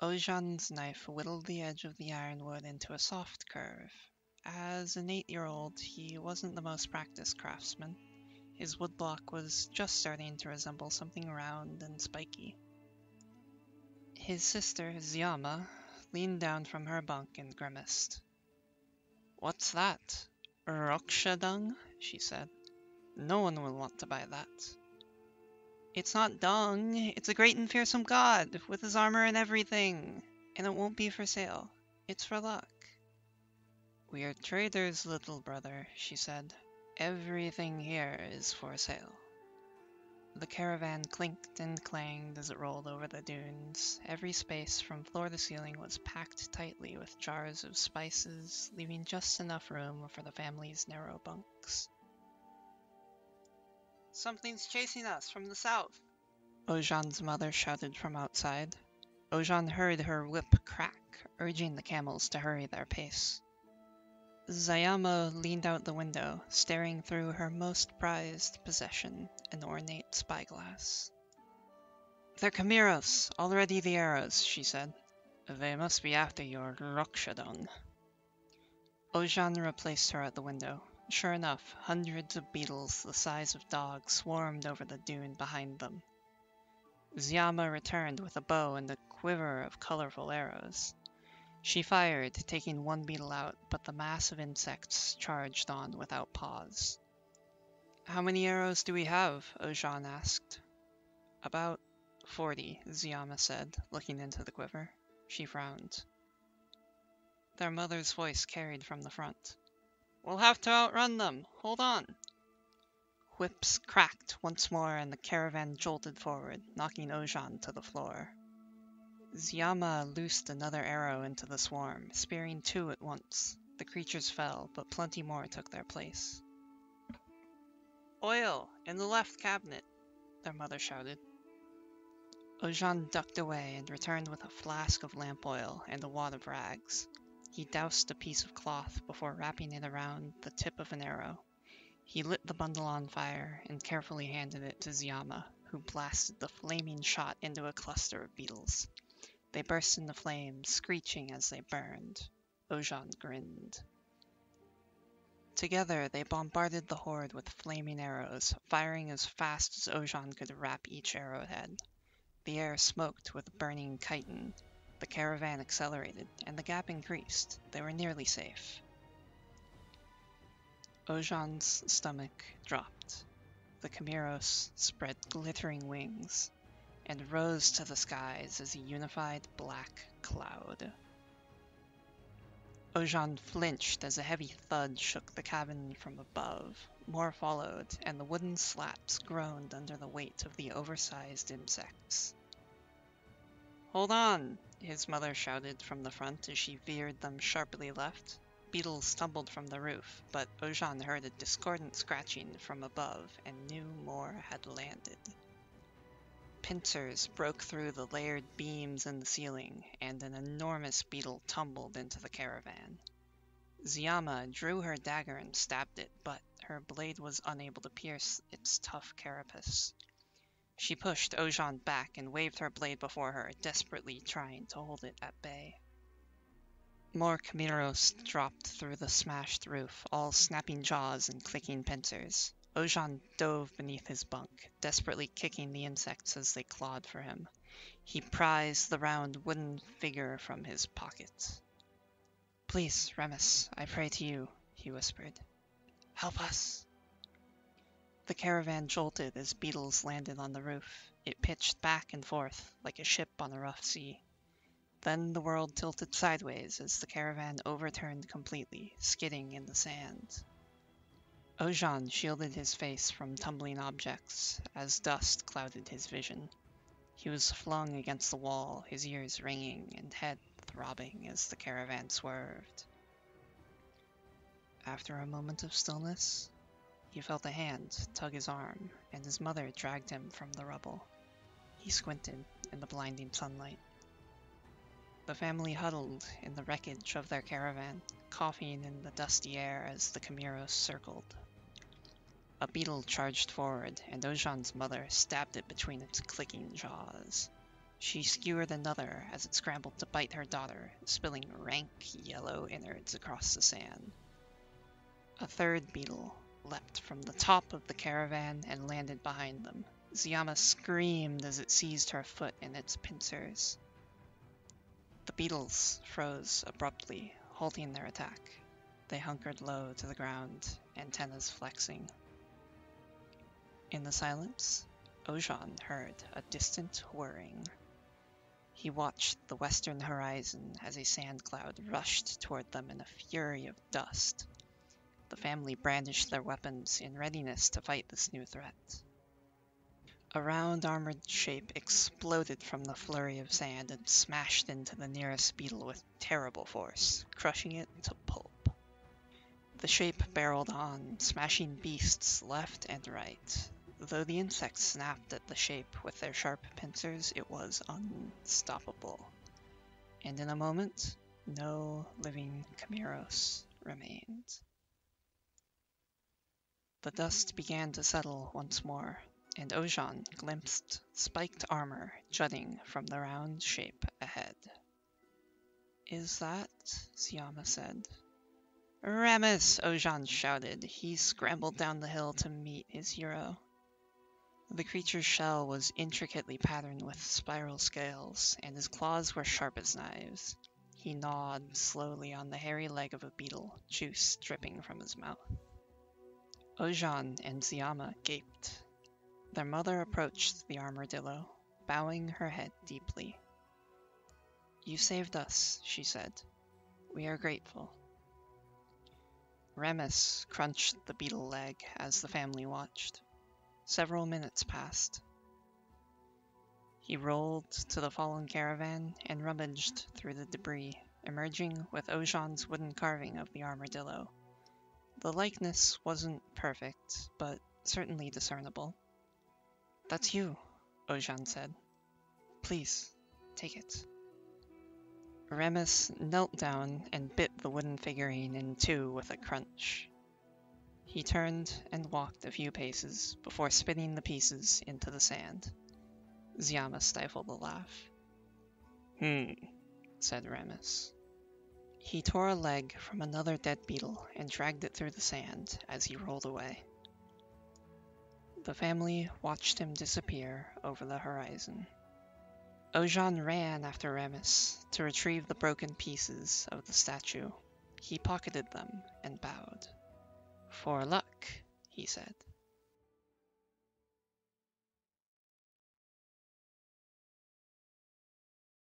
Ojan's knife whittled the edge of the ironwood into a soft curve. As an 8-year-old, he wasn't the most practiced craftsman. His woodblock was just starting to resemble something round and spiky. His sister, Zyama, leaned down from her bunk and grimaced. "What's that? Roksha dung?" she said. "No one will want to buy that." "It's not dung, it's a great and fearsome god, with his armor and everything, and it won't be for sale. It's for luck." "We are traders, little brother," she said. "Everything here is for sale." The caravan clinked and clanged as it rolled over the dunes. Every space from floor to ceiling was packed tightly with jars of spices, leaving just enough room for the family's narrow bunks. "Something's chasing us from the south," Ojan's mother shouted from outside. Ojan heard her whip crack, urging the camels to hurry their pace. Zayama leaned out the window, staring through her most prized possession, an ornate spyglass. "They're Camiros, already the arrows," she said. "They must be after your Rokshadung." Ojan replaced her at the window. Sure enough, hundreds of beetles the size of dogs swarmed over the dune behind them. Zyama returned with a bow and a quiver of colorful arrows. She fired, taking one beetle out, but the mass of insects charged on without pause. "How many arrows do we have?" Ojan asked. "About 40, Zyama said, looking into the quiver. She frowned. Their mother's voice carried from the front. "We'll have to outrun them. Hold on." Whips cracked once more and the caravan jolted forward, knocking Ojan to the floor. Zyama loosed another arrow into the swarm, spearing 2 at once. The creatures fell, but plenty more took their place. "Oil! In the left cabinet!" their mother shouted. Ojan ducked away and returned with a flask of lamp oil and a wad of rags. He doused a piece of cloth before wrapping it around the tip of an arrow. He lit the bundle on fire and carefully handed it to Zyama, who blasted the flaming shot into a cluster of beetles. They burst into flames, screeching as they burned. Ojan grinned. Together, they bombarded the horde with flaming arrows, firing as fast as Ojan could wrap each arrowhead. The air smoked with burning chitin. The caravan accelerated, and the gap increased. They were nearly safe. Ojan's stomach dropped. The Camiros spread glittering wings and rose to the skies as a unified black cloud. Ojan flinched as a heavy thud shook the cabin from above. More followed, and the wooden slats groaned under the weight of the oversized insects. "Hold on!" his mother shouted from the front as she veered them sharply left. Beetles stumbled from the roof, but Ojan heard a discordant scratching from above and knew more had landed. Pincers broke through the layered beams in the ceiling, and an enormous beetle tumbled into the caravan. Zyama drew her dagger and stabbed it, but her blade was unable to pierce its tough carapace. She pushed Ojan back and waved her blade before her, desperately trying to hold it at bay. More Camiros dropped through the smashed roof, all snapping jaws and clicking pincers. Ojan dove beneath his bunk, desperately kicking the insects as they clawed for him. He prized the round wooden figure from his pocket. "Please, Rammus, I pray to you," he whispered. "Help us." The caravan jolted as beetles landed on the roof. It pitched back and forth like a ship on a rough sea. Then the world tilted sideways as the caravan overturned completely, skidding in the sand. Ojan shielded his face from tumbling objects as dust clouded his vision. He was flung against the wall, his ears ringing and head throbbing as the caravan swerved. After a moment of stillness, he felt a hand tug his arm, and his mother dragged him from the rubble. He squinted in the blinding sunlight. The family huddled in the wreckage of their caravan, coughing in the dusty air as the Camiros circled. A beetle charged forward, and Ojan's mother stabbed it between its clicking jaws. She skewered another as it scrambled to bite her daughter, spilling rank yellow innards across the sand. A third beetle leapt from the top of the caravan and landed behind them. Ziyama screamed as it seized her foot in its pincers. The beetles froze abruptly, halting their attack. They hunkered low to the ground, antennas flexing. In the silence, Ojan heard a distant whirring. He watched the western horizon as a sand cloud rushed toward them in a fury of dust. The family brandished their weapons in readiness to fight this new threat. A round armored shape exploded from the flurry of sand and smashed into the nearest beetle with terrible force, crushing it to pulp. The shape barreled on, smashing beasts left and right. Though the insects snapped at the shape with their sharp pincers, it was unstoppable. And in a moment, no living Camiros remained. The dust began to settle once more, and Ojan glimpsed spiked armor jutting from the round shape ahead. "Is that?" Ziyama said. "Rammus!" Ojan shouted. He scrambled down the hill to meet his hero. The creature's shell was intricately patterned with spiral scales, and his claws were sharp as knives. He gnawed slowly on the hairy leg of a beetle, juice dripping from his mouth. Ojan and Ziyama gaped. Their mother approached the armadillo, bowing her head deeply. "You saved us," she said. "We are grateful." Rammus crunched the beetle leg as the family watched. Several minutes passed. He rolled to the fallen caravan and rummaged through the debris, emerging with Ojan's wooden carving of the armadillo. The likeness wasn't perfect, but certainly discernible. "That's you," Ojan said. "Please, take it." Rammus knelt down and bit the wooden figurine in two with a crunch. He turned and walked a few paces before spitting the pieces into the sand. Ziyama stifled a laugh. Said Rammus. He tore a leg from another dead beetle and dragged it through the sand as he rolled away. The family watched him disappear over the horizon. Ojan ran after Rammus to retrieve the broken pieces of the statue. He pocketed them and bowed. "For luck," he said.